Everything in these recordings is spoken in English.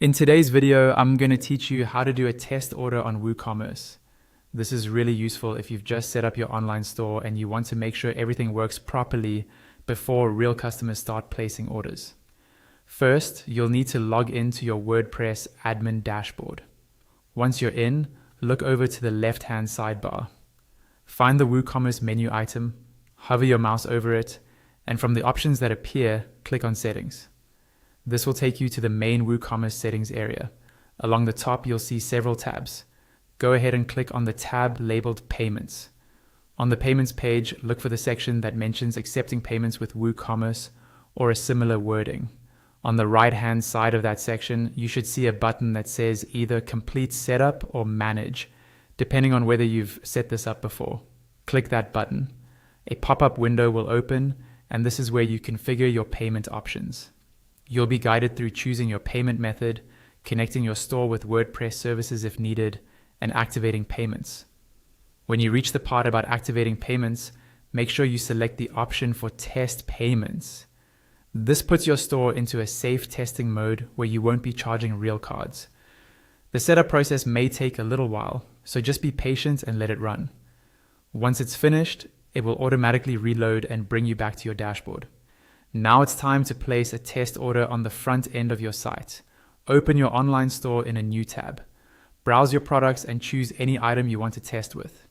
In today's video, I'm going to teach you how to do a test order on WooCommerce. This is really useful if you've just set up your online store and you want to make sure everything works properly before real customers start placing orders. First, you'll need to log into your WordPress admin dashboard. Once you're in, look over to the left-hand sidebar. Find the WooCommerce menu item, hover your mouse over it, and from the options that appear, click on Settings. This will take you to the main WooCommerce settings area. Along the top, you'll see several tabs. Go ahead and click on the tab labeled Payments. On the Payments page, look for the section that mentions accepting payments with WooCommerce or a similar wording. On the right-hand side of that section, you should see a button that says either Complete Setup or Manage, depending on whether you've set this up before. Click that button. A pop-up window will open, and this is where you configure your payment options. You'll be guided through choosing your payment method, connecting your store with WordPress services if needed, and activating payments. When you reach the part about activating payments, make sure you select the option for Test Payments. This puts your store into a safe testing mode where you won't be charging real cards. The setup process may take a little while, so just be patient and let it run. Once it's finished, it will automatically reload and bring you back to your dashboard. Now it's time to place a test order on the front end of your site. Open your online store in a new tab. Browse your products and choose any item you want to test with.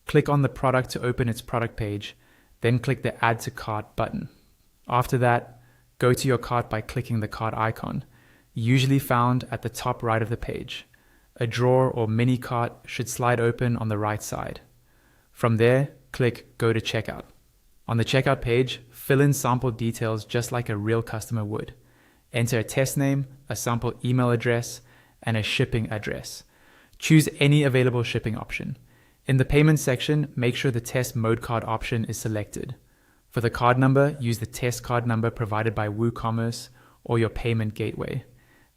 Click on the product to open its product page, then click the Add to Cart button. After that, go to your cart by clicking the cart icon, usually found at the top right of the page. A drawer or mini cart should slide open on the right side. From there, click Go to Checkout. On the checkout page, fill in sample details just like a real customer would. Enter a test name, a sample email address, and a shipping address. Choose any available shipping option. In the payment section, make sure the test mode card option is selected. For the card number, use the test card number provided by WooCommerce or your payment gateway.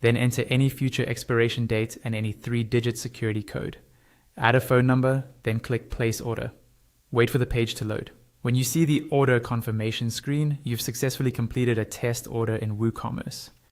Then enter any future expiration date and any 3-digit security code. Add a phone number, then click Place Order. Wait for the page to load. When you see the order confirmation screen, you've successfully completed a test order in WooCommerce.